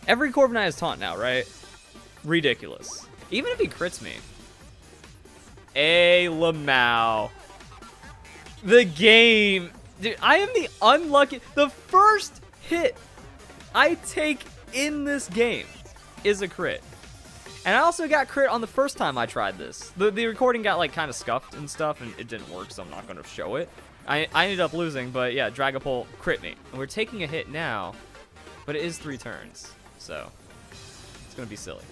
Every Corviknight has taunt now, right? Ridiculous. Even if he crits me. A Lamau. The game. Dude, I am the unlucky. The first hit I take in this game is a crit. And I also got crit on the first time I tried this. The recording got like kind of scuffed and stuff, and it didn't work, so I'm not going to show it. I ended up losing, but yeah, Dragapult crit me. And we're taking a hit now, but it is 3 turns, so it's going to be silly.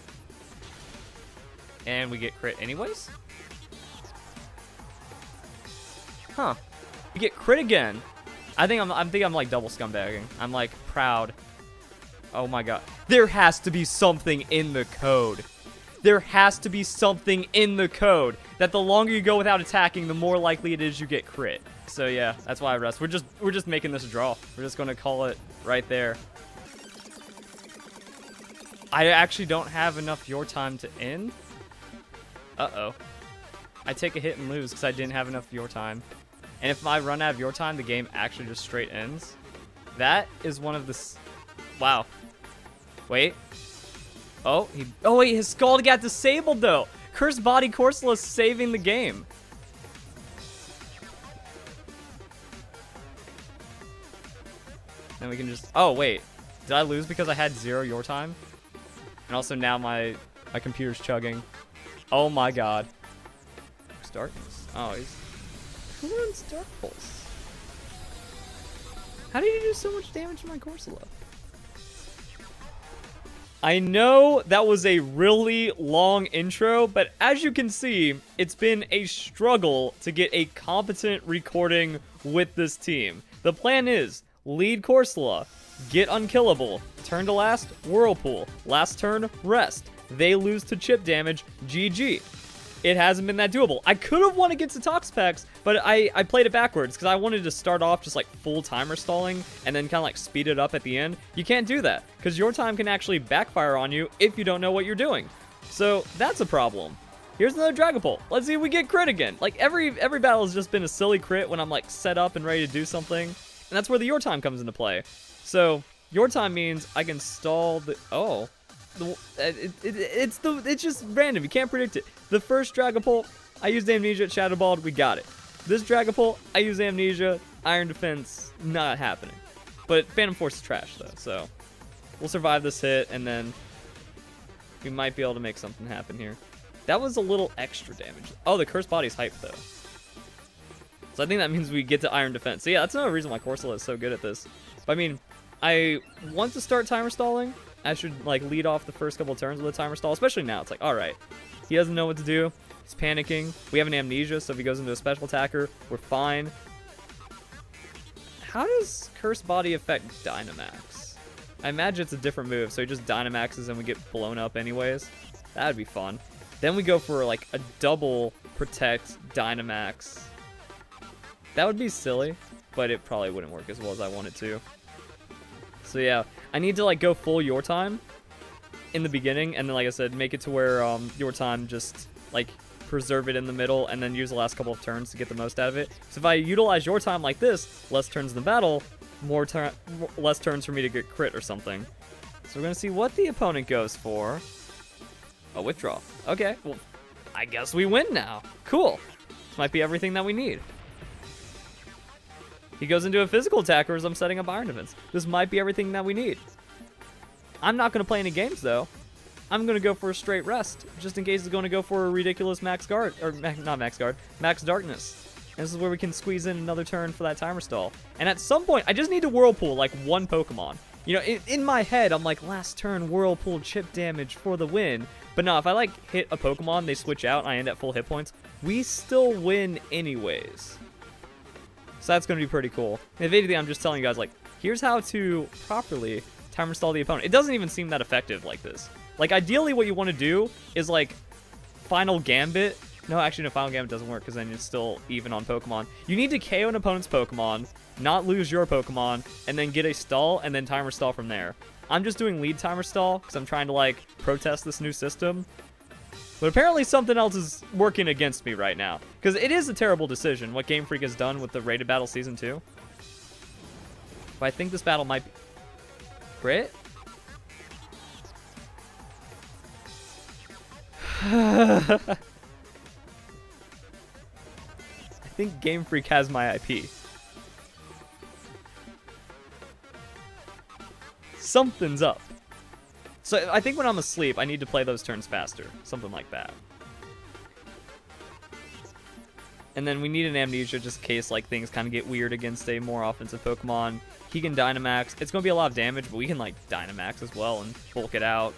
And we get crit anyways? Huh. We get crit again. I think I'm like double scumbagging. I'm like proud. Oh my god. There has to be something in the code. There has to be something in the code that the longer you go without attacking, the more likely it is you get crit. So yeah, that's why I rest. We're just making this a draw. We're just gonna call it right there. I actually don't have enough your time to end. Uh-oh. I take a hit and lose because I didn't have enough your time. And if I run out of your time, the game actually just straight ends. That is one of the... Wow. Wait. Oh, wait, his Scald got disabled, though. Cursed Body Corsola is saving the game. Then we can just... Oh, wait. Did I lose because I had 0 your time? And also now my computer's chugging. Oh, my God. Darkness. Oh, he's... Who runs Dark Pulse? How did you do so much damage to my Corsola? I know that was a really long intro, but as you can see, it's been a struggle to get a competent recording with this team. The plan is, lead Corsola, get Unkillable, turn to last, Whirlpool, last turn, rest. They lose to chip damage, GG. It hasn't been that doable. I could have won against the Toxapex, but I played it backwards because I wanted to start off just like full timer stalling and then kind of like speed it up at the end. You can't do that because your time can actually backfire on you if you don't know what you're doing. So that's a problem. Here's another Dragapult. Let's see if we get crit again. Like every battle has just been a silly crit when I'm like set up and ready to do something. And that's where the your time comes into play. So your time means I can stall the... Oh. It's just random. You can't predict it. The first Dragapult, I used Amnesia at Shadow Balled, we got it. This Dragapult, I use Amnesia, Iron Defense, not happening. But Phantom Force is trash though, so we'll survive this hit and then we might be able to make something happen here. That was a little extra damage. Oh, the Cursed Body's hyped though. So I think that means we get to Iron Defense. So yeah, that's another reason why Corsola is so good at this. But I mean, I want to start timer stalling. I should like lead off the first couple turns with a timer stall, especially now. It's like, all right, he doesn't know what to do. He's panicking. We have an Amnesia, so if he goes into a special attacker, we're fine. How does Cursed Body affect Dynamax? I imagine it's a different move, so he just Dynamaxes and we get blown up anyways. That'd be fun. Then we go for like a double protect Dynamax. That would be silly, but it probably wouldn't work as well as I want it to. So yeah, I need to like go full your time in the beginning, and then like I said, make it to where your time just like preserve it in the middle, and then use the last couple of turns to get the most out of it. So if I utilize your time like this, less turns in the battle, less turns for me to get crit or something. So we're gonna see what the opponent goes for. A withdraw. Okay, well, I guess we win now. Cool. This might be everything that we need. He goes into a physical attacker as I'm setting up Iron Defense. This might be everything that we need. I'm not going to play any games, though. I'm going to go for a straight rest, just in case he's going to go for a ridiculous max guard, or not max guard, max darkness. And this is where we can squeeze in another turn for that timer stall. And at some point, I just need to Whirlpool, like, one Pokemon. You know, in my head, I'm like, last turn, Whirlpool, chip damage for the win. But no, if I, like, hit a Pokemon, they switch out, and I end at full hit points, we still win anyways. So that's going to be pretty cool. In the video, I'm just telling you guys, like, here's how to properly timer stall the opponent. It doesn't even seem that effective like this. Like, ideally, what you want to do is, like, Final Gambit. No, actually, no, Final Gambit doesn't work because then it's still even on Pokemon. You need to KO an opponent's Pokemon, not lose your Pokemon, and then get a stall, and then timer stall from there. I'm just doing lead timer stall because I'm trying to, like, protest this new system. But apparently something else is working against me right now. Because it is a terrible decision what Game Freak has done with the Rated Battle Season 2. But I think this battle might be... Crit? I think Game Freak has my IP. Something's up. So I think when I'm asleep, I need to play those turns faster. Something like that. And then we need an Amnesia just in case like things kind of get weird against a more offensive Pokemon. He can Dynamax. It's going to be a lot of damage, but we can like Dynamax as well and bulk it out.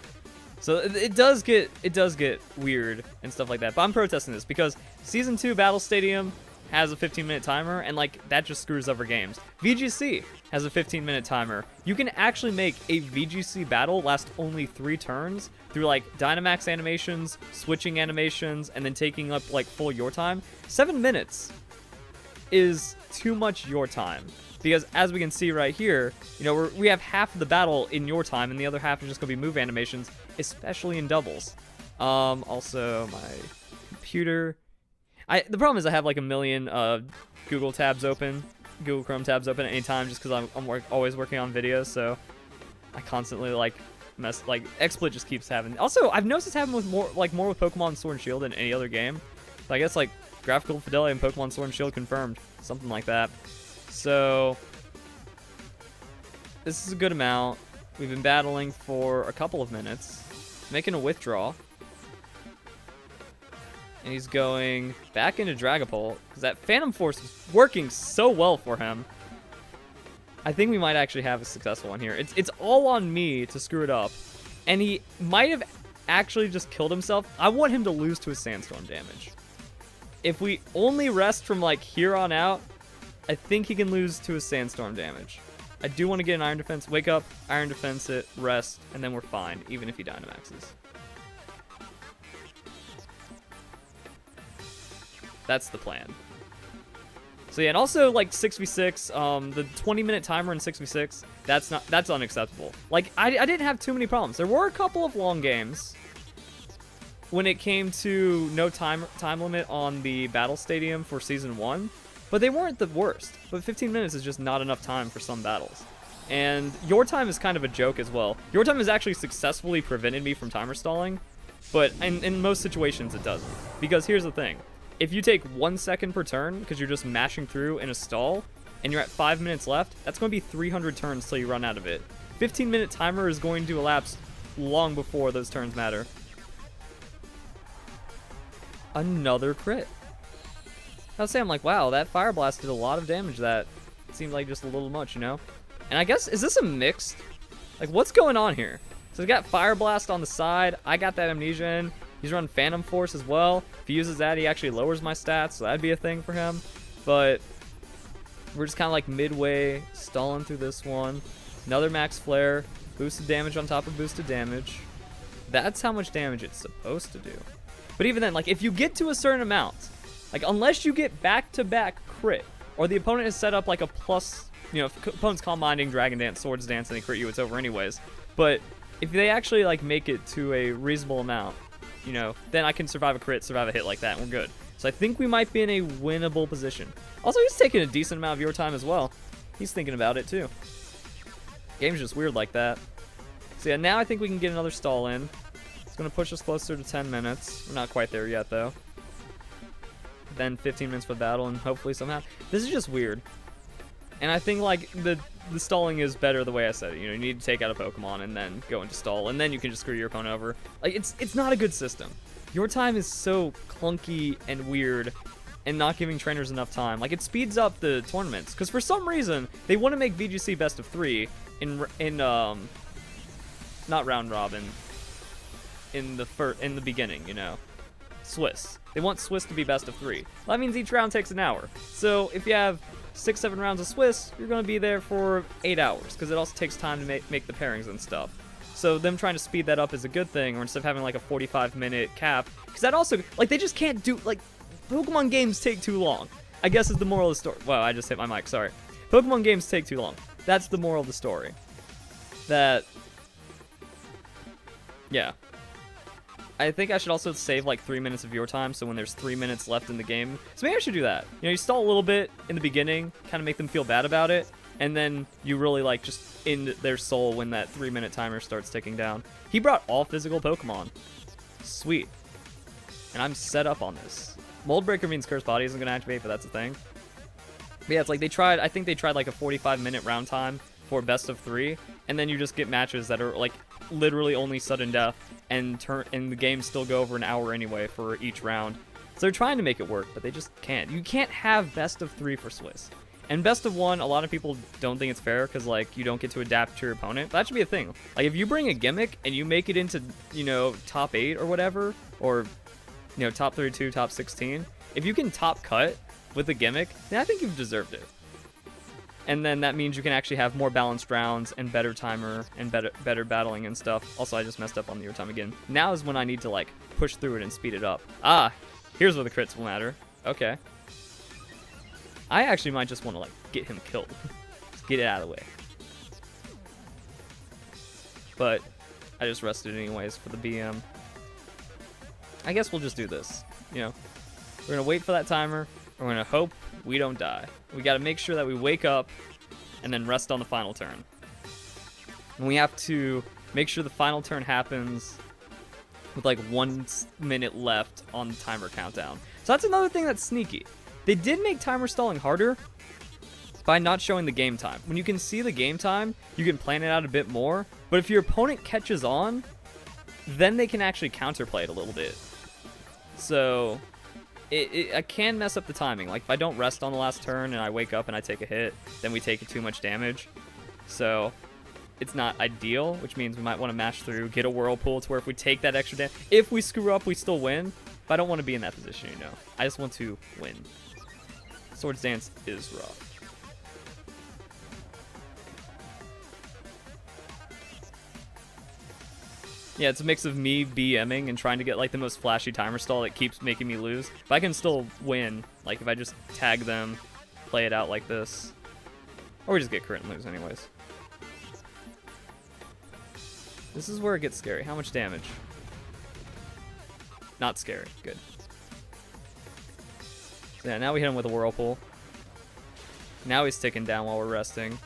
So it does get weird and stuff like that. But I'm protesting this because Season 2 Battle Stadium has a 15-minute timer, and like that just screws over games. VGC has a 15-minute timer. You can actually make a VGC battle last only 3 turns through like Dynamax animations, switching animations, and then taking up like full your time. 7 minutes is too much your time. Because as we can see right here, you know, we have half of the battle in your time, and the other half is just going to be move animations, especially in doubles. Also, my computer. The problem is I have like a million Google tabs open, Google Chrome tabs open at any time, just because I'm always working on videos, so I constantly like XSplit just keeps having. Also, I've noticed it's happening with more with Pokemon Sword and Shield than any other game. So I guess like graphical fidelity in Pokemon Sword and Shield confirmed, something like that. So this is a good amount. We've been battling for a couple of minutes, making a withdrawal. And he's going back into Dragapult, because that Phantom Force is working so well for him. I think we might actually have a successful one here. It's all on me to screw it up. And he might have actually just killed himself. I want him to lose to his Sandstorm damage. If we only rest from like here on out, I think he can lose to his Sandstorm damage. I do want to get an Iron Defense. Wake up, Iron Defense it, rest, and then we're fine, even if he Dynamaxes. That's the plan. So yeah, and also like 6v6, the 20-minute timer in 6v6, that's unacceptable. Like I didn't have too many problems. There were a couple of long games when it came to no time limit on the Battle Stadium for Season 1, but they weren't the worst. But 15 minutes is just not enough time for some battles. And your time is kind of a joke as well. Your time has actually successfully prevented me from timer stalling, but in most situations it doesn't. Because here's the thing. If you take 1 second per turn, because you're just mashing through in a stall, and you're at 5 minutes left, that's going to be 300 turns till you run out of it. 15-minute timer is going to elapse long before those turns matter. Another crit. I was saying, I'm like, wow, that Fire Blast did a lot of damage. That seemed like just a little much, you know? And I guess, is this a mixed? Like, what's going on here? So we got Fire Blast on the side. I got that Amnesia in. He's running Phantom Force as well. If he uses that, he actually lowers my stats, so that'd be a thing for him. But we're just kind of like midway, stalling through this one. Another Max Flare. Boosted damage on top of boosted damage. That's how much damage it's supposed to do. But even then, like, if you get to a certain amount, like, unless you get back-to-back crit, or the opponent has set up, like, a plus, you know, if opponent's Calm Minding, Dragon Dance, Swords Dance, and they crit you, it's over anyways. But if they actually, like, make it to a reasonable amount, you know, then I can survive a crit, survive a hit like that, and we're good. So I think we might be in a winnable position. Also, he's taking a decent amount of your time as well. He's thinking about it, too. Game's just weird like that. So yeah, now I think we can get another stall in. It's going to push us closer to 10 minutes. We're not quite there yet, though. Then 15 minutes for the battle, and hopefully somehow... This is just weird. And I think, like, the stalling is better the way I said it. You know, you need to take out a Pokemon and then go into stall, and then you can just screw your opponent over. Like, it's not a good system. Your time is so clunky and weird and not giving trainers enough time. Like, it speeds up the tournaments. Because for some reason, they want to make VGC best of 3 in not round robin, in the beginning, you know. Swiss. They want Swiss to be best of 3. Well, that means each round takes an hour. So if you have 6-7 rounds of Swiss, you're going to be there for 8 hours, because it also takes time to make the pairings and stuff. So them trying to speed that up is a good thing, or instead of having like a 45-minute cap, because that also, like, they just can't do, like, Pokemon games take too long, I guess is the moral of the story. Wow, I just hit my mic, sorry. Pokemon games take too long. That's the moral of the story. That, yeah. I think I should also save like 3 minutes of your time, so when there's 3 minutes left in the game. So maybe I should do that. You know, you stall a little bit in the beginning, kind of make them feel bad about it, and then you really like just end their soul when that 3-minute timer starts ticking down. He brought all physical Pokemon. Sweet. and I'm set up on this. Mold Breaker means Curse Body isn't going to activate, but that's a thing. But yeah, it's like I think they tried like a 45-minute round time for best of 3, and then you just get matches that are like literally only sudden death, and the games still go over an hour anyway for each round. So they're trying to make it work, but they just can't. You can't have best of 3 for Swiss. And best of 1, a lot of people don't think it's fair because, like, you don't get to adapt to your opponent. But that should be a thing. Like, if you bring a gimmick and you make it into, you know, top 8 or whatever, or, you know, top 32, top 16, if you can top cut with a gimmick, then I think you've deserved it. And then that means you can actually have more balanced rounds and better timer and better battling and stuff. Also, I just messed up on the overtime again. Now is when I need to, like, push through it and speed it up. Ah, here's where the crits will matter. Okay. I actually might just want to, like, get him killed. Just get it out of the way. But I just rested anyways for the BM. I guess we'll just do this. You know, we're going to wait for that timer. We're going to hope we don't die. We got to make sure that we wake up and then rest on the final turn. And we have to make sure the final turn happens with, like, 1 minute left on the timer countdown. So that's another thing that's sneaky. They did make timer stalling harder by not showing the game time. When you can see the game time, you can plan it out a bit more. But if your opponent catches on, then they can actually counterplay it a little bit. So I can mess up the timing. Like, if I don't rest on the last turn and I wake up and I take a hit, then we take too much damage. So it's not ideal, which means we might want to mash through, get a Whirlpool to where if we take that extra damage, if we screw up, we still win. But I don't want to be in that position, you know. I just want to win. Swords Dance is rough. Yeah, it's a mix of me BMing and trying to get, like, the most flashy timer stall that keeps making me lose. But I can still win, like, if I just tag them, play it out like this. Or we just get crit and lose anyways. This is where it gets scary. How much damage? Not scary. Good. So yeah, now we hit him with a Whirlpool. Now he's ticking down while we're resting.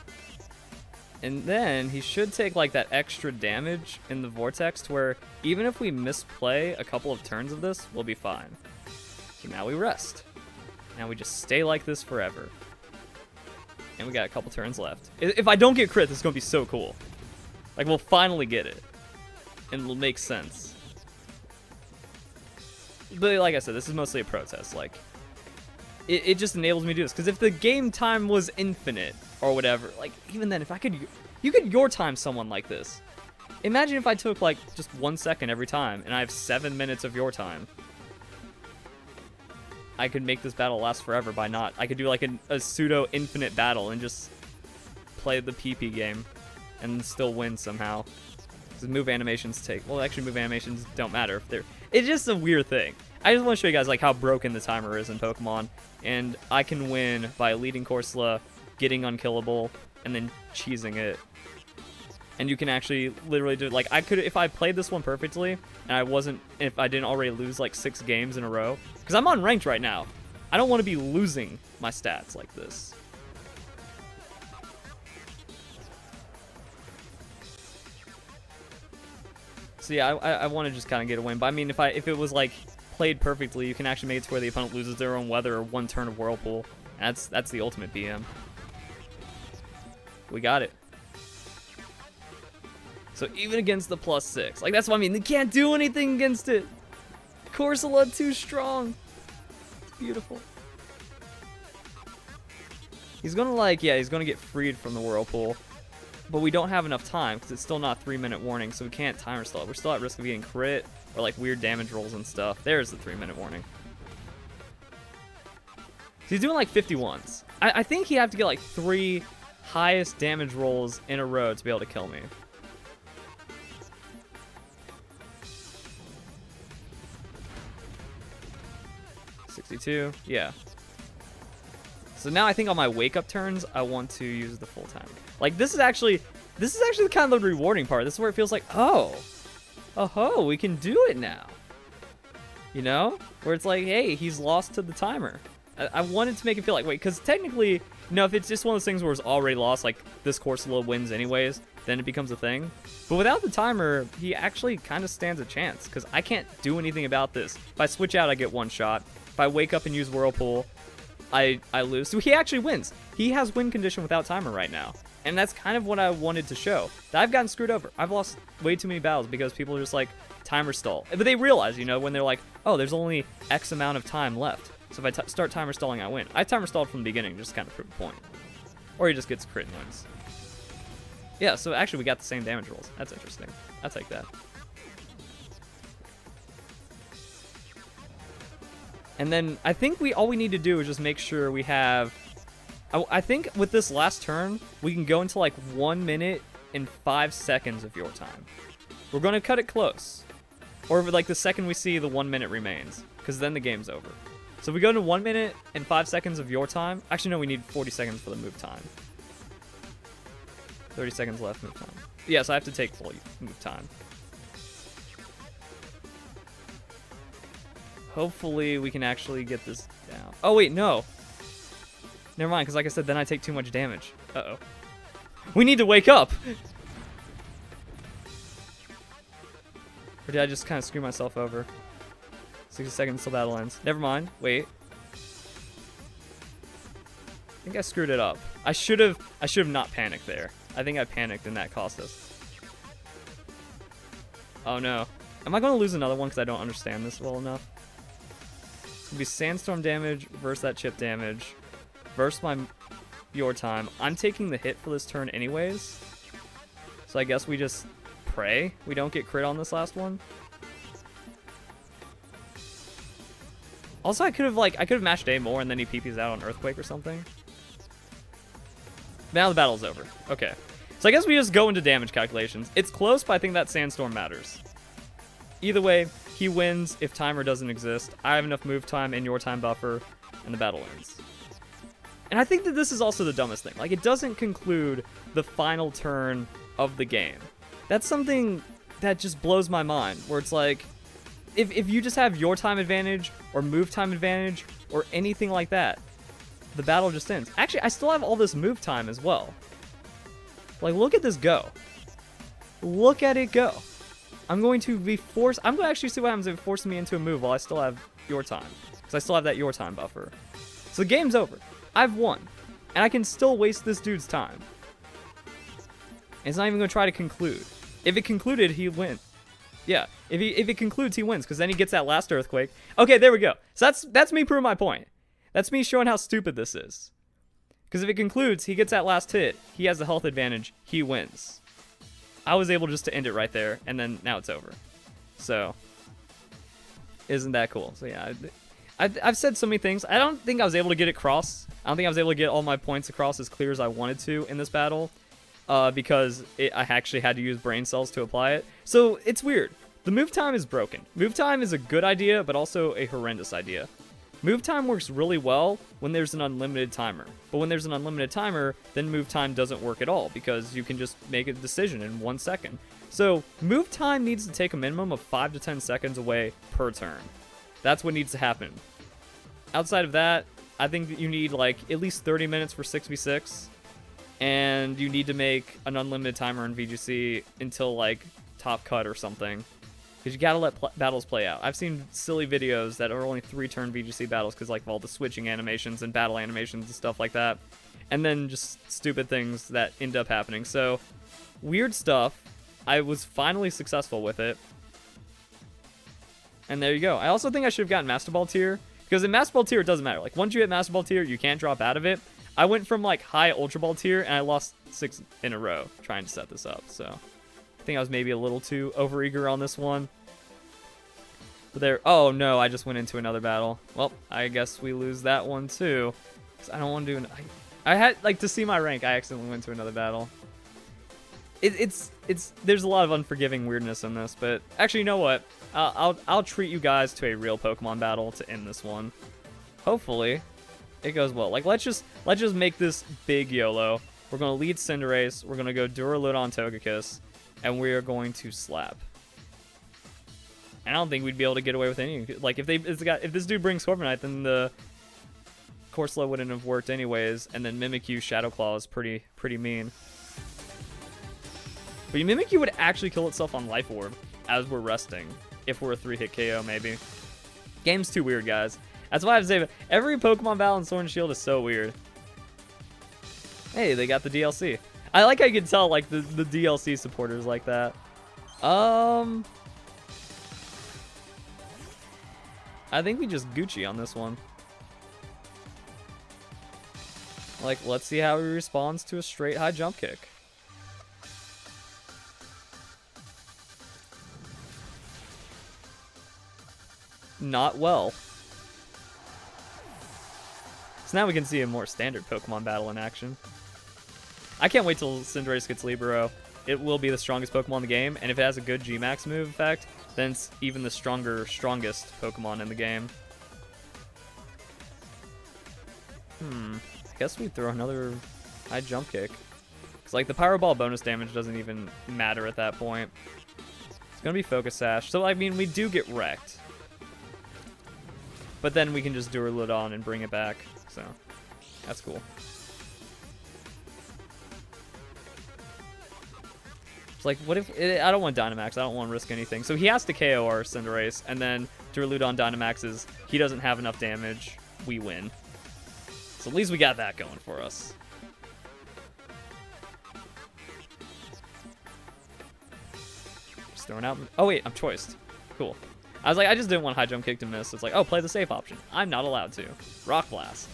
And then he should take, like, that extra damage in the Vortex to where even if we misplay a couple of turns of this, we'll be fine. So now we rest. Now we just stay like this forever. And we got a couple turns left. If I don't get crit, this is going to be so cool. Like, we'll finally get it. And it'll make sense. But like I said, this is mostly a protest. Like, it just enables me to do this. Because if the game time was infinite or whatever, like, even then, if I could, you could your time someone like this. Imagine if I took, like, just 1 second every time and I have 7 minutes of your time. I could make this battle last forever by not. I could do, like, a pseudo infinite battle and just play the PP game and still win somehow. Because move animations take, well, actually move animations don't matter if they're, it's just a weird thing. I just want to show you guys, like, how broken the timer is in Pokemon, and I can win by leading Corsola, getting unkillable, and then cheesing it. And you can actually literally do, like, I could, if I played this one perfectly, and if I didn't already lose, like, 6 games in a row, because I'm on ranked right now. I don't want to be losing my stats like this. So yeah, I want to just kind of get a win. But I mean, if it was, like, played perfectly, you can actually make it to where the opponent loses their own weather or 1 turn of Whirlpool. And that's the ultimate BM. We got it. So even against the +6, like, that's what I mean. They can't do anything against it. Corsola too strong. It's beautiful. He's gonna, like, yeah, he's gonna get freed from the Whirlpool. But we don't have enough time because it's still not 3-minute warning, so we can't timer stall it. We're still at risk of getting crit or, like, weird damage rolls and stuff. There's the 3-minute warning. So he's doing, like, 51s. I think he'd have to get, like, 3 highest damage rolls in a row to be able to kill me. '62, yeah. So now I think on my wake-up turns, I want to use the full timer. Like, this is actually kind of the rewarding part. This is where it feels like, oh, we can do it now. You know? Where it's like, hey, he's lost to the timer. I wanted to make it feel like, wait, because technically, No, if it's just one of those things where it's already lost, like this Corsola wins anyways, then it becomes a thing. But without the timer, he actually kind of stands a chance, because I can't do anything about this. If I switch out, I get one shot. If I wake up and use Whirlpool, I lose. So he actually wins. He has win condition without timer right now. And that's kind of what I wanted to show. That I've gotten screwed over. I've lost way too many battles because people are just like, timer stall. But they realize, you know, when they're like, oh, there's only X amount of time left. So if I start timer stalling, I win. I timer stalled from the beginning just to kind of prove a point. Or he just gets crit and wins. Yeah, so actually we got the same damage rolls. That's interesting. I'll take that. And then I think all we need to do is just make sure we have... I think with this last turn, we can go into like 1 minute and 5 seconds of your time. We're going to cut it close. Or like the second we see the 1 minute remains. Because then the game's over. So we go into 1 minute and 5 seconds of your time. Actually, no, we need 40 seconds for the move time. 30 seconds left move time. Yeah, so I have to take full move time. Hopefully we can actually get this down. Oh, wait, no. Never mind, because like I said, then I take too much damage. Uh-oh. We need to wake up! Or did I just kind of screw myself over? 60 seconds till battle ends. Never mind. Wait. I think I screwed it up. I should have not panicked there. I think I panicked and that cost us. Oh no. Am I going to lose another one because I don't understand this well enough? It's going to be sandstorm damage versus that chip damage versus your time. I'm taking the hit for this turn anyways. So I guess we just pray we don't get crit on this last one. Also, I could have matched A more and then he PP's out on Earthquake or something. Now the battle's over. Okay. So I guess we just go into damage calculations. It's close, but I think that sandstorm matters. Either way, he wins if timer doesn't exist. I have enough move time and your time buffer, and the battle ends. And I think that this is also the dumbest thing. Like, it doesn't conclude the final turn of the game. That's something that just blows my mind, where it's like, if you just have your time advantage, or move time advantage, or anything like that, the battle just ends. Actually, I still have all this move time as well. Like, look at this go. Look at it go. I'm going to be forced... I'm going to actually see what happens if it forces me into a move while I still have your time. Because I still have that your time buffer. So the game's over. I've won. And I can still waste this dude's time. And it's not even going to try to conclude. If it concluded, he wins. Yeah, if it concludes, he wins. Because then he gets that last Earthquake. Okay, there we go. So that's me proving my point. That's me showing how stupid this is. Because if it concludes, he gets that last hit. He has the health advantage. He wins. I was able just to end it right there, and then now it's over. So, isn't that cool? So yeah, I've said so many things. I don't think I was able to get it across. I don't think I was able to get all my points across as clear as I wanted to in this battle, because I actually had to use brain cells to apply it. So it's weird. The move time is broken. Move time is a good idea, but also a horrendous idea. Move time works really well when there's an unlimited timer. But when there's an unlimited timer, then move time doesn't work at all because you can just make a decision in 1 second. So move time needs to take a minimum of 5 to 10 seconds away per turn. That's what needs to happen. Outside of that, I think that you need like at least 30 minutes for 6v6. And you need to make an unlimited timer in VGC until like top cut or something. Because you gotta let battles play out. I've seen silly videos that are only 3-turn VGC battles because like of all the switching animations and battle animations and stuff like that. And then just stupid things that end up happening. So, weird stuff. I was finally successful with it. And there you go. I also think I should have gotten Master Ball tier. Because in Master Ball tier, it doesn't matter. Like, once you hit Master Ball tier, you can't drop out of it. I went from like high Ultra Ball tier and I lost 6 in a row trying to set this up. So, I think I was maybe a little too overeager on this one. But there, oh no, I just went into another battle. Well, I guess we lose that one too. Cause I don't want to do I had, like, to see my rank, I accidentally went to another battle. It's there's a lot of unforgiving weirdness in this, but actually, you know what? I'll treat you guys to a real Pokemon battle to end this one. Hopefully, it goes well. Like, let's just make this big YOLO. We're gonna lead Cinderace. We're gonna go Duraludon Togekiss, and we are going to slap. I don't think we'd be able to get away with any. Like, if this dude brings Corviknight, then the Corsola wouldn't have worked anyways, and then Mimikyu Shadow Claw is pretty mean. But Mimikyu would actually kill itself on Life Orb as we're resting, if we're a 3-hit KO maybe. Game's too weird, guys. That's why I have to say, every Pokemon battle in Sword and Shield is so weird. Hey, they got the DLC. I like how you can tell, like, the DLC supporters like that. I think we just Gucci on this one. Like, let's see how he responds to a straight high jump kick. Not well. So now we can see a more standard Pokemon battle in action. I can't wait till Cinderace gets Libero. It will be the strongest Pokemon in the game, and if it has a good G-Max move effect, then it's even the strongest Pokemon in the game. I guess we throw another high jump kick. Because, like, the Pyro Ball bonus damage doesn't even matter at that point. It's going to be Focus Sash. So, I mean, we do get wrecked. But then we can just Duraludon and bring it back. So, that's cool. It's like, what if... I don't want Dynamax. I don't want to risk anything. So he has to KO our Cinderace. And then Duraludon Dynamaxes. He doesn't have enough damage. We win. So at least we got that going for us. Just throwing out... Oh, wait. I'm choiced. Cool. I was like, I just didn't want high jump kick to miss. It's like, oh, play the safe option. I'm not allowed to. Rock Blast.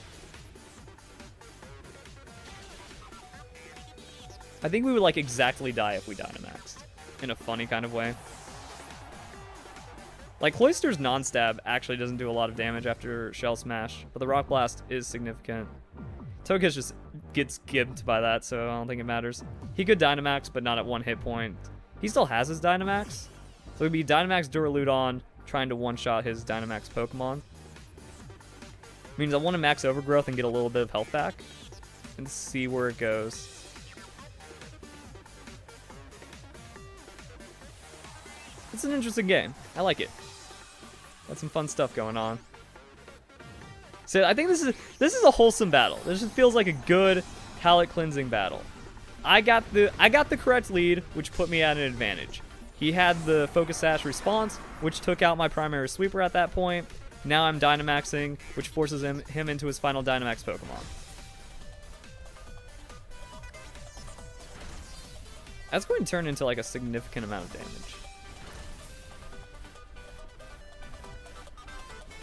I think we would, like, exactly die if we Dynamaxed. In a funny kind of way. Like, Cloyster's non-stab actually doesn't do a lot of damage after Shell Smash, but the Rock Blast is significant. Togekiss just gets gibbed by that, so I don't think it matters. He could Dynamax, but not at 1 hit point. He still has his Dynamax. So it would be Dynamax Duraludon trying to one-shot his Dynamax Pokemon. Means I want to max Overgrowth and get a little bit of health back. And see where it goes. It's an interesting game. I like it. Got some fun stuff going on. So I think this is a wholesome battle. This just feels like a good palate cleansing battle. I got the correct lead, which put me at an advantage. He had the Focus Sash response, which took out my primary sweeper at that point. Now I'm Dynamaxing, which forces him into his final Dynamax Pokemon. That's going to turn into like a significant amount of damage.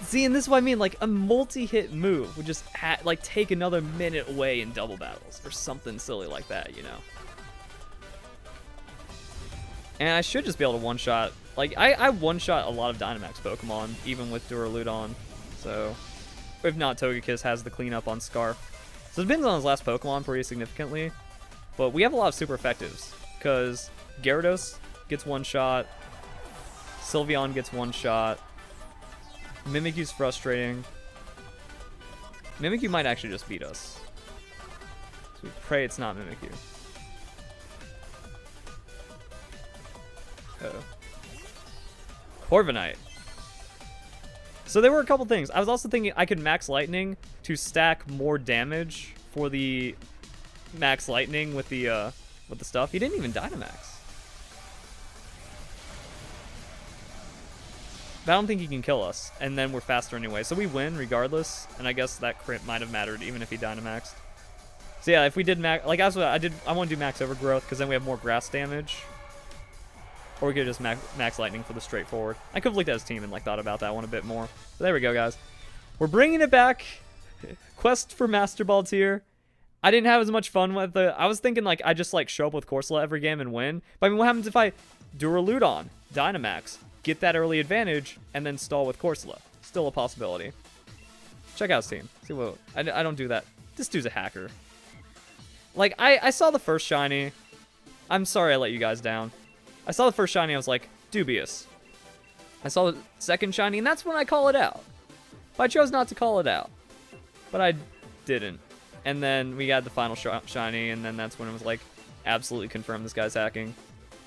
See, and this is what I mean, like, a multi-hit move would just, like, take another minute away in double battles, or something silly like that, you know? And I should just be able to one-shot, like, I one-shot a lot of Dynamax Pokemon, even with Duraludon, so, if not, Togekiss has the cleanup on Scarf. So it depends on his last Pokemon pretty significantly, but we have a lot of super effectives, because Gyarados gets one-shot, Sylveon gets one-shot, Mimikyu's frustrating. Mimikyu might actually just beat us. So we pray it's not Mimikyu. Uh-oh. Corviknight. So there were a couple things. I was also thinking I could Max Lightning to stack more damage for the Max Lightning with the stuff. He didn't even Dynamax. But I don't think he can kill us, and then we're faster anyway. So we win regardless, and I guess that crit might have mattered even if he Dynamaxed. So yeah, if we did max, like that's what I did. I want to do max Overgrowth because then we have more grass damage. Or we could just max Lightning for the straightforward. I could have looked at his team and like thought about that one a bit more. But there we go, guys. We're bringing it back. Quest for Master Ball tier. I didn't have as much fun with the. I was thinking like I just like show up with Corsola every game and win. But I mean, what happens if I Duraludon, Dynamax, get that early advantage, and then stall with Corsola? Still a possibility. Check out his team. See what I don't do that. This dude's a hacker. Like I saw the first shiny. I'm sorry I let you guys down. I saw the first shiny. I was like dubious. I saw the second shiny, and that's when I call it out. But I chose not to call it out. But I didn't. And then we got the final shiny, and then that's when it was like absolutely confirmed this guy's hacking.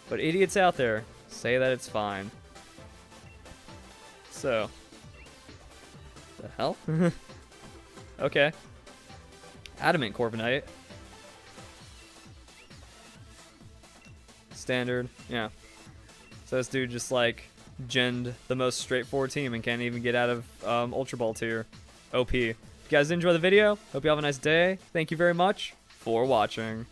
But idiots out there say that it's fine. So, the hell? Okay. Adamant Corviknight. Standard. Yeah. So this dude just like genned the most straightforward team and can't even get out of Ultra Ball tier. OP. If you guys enjoy the video, hope you have a nice day. Thank you very much for watching.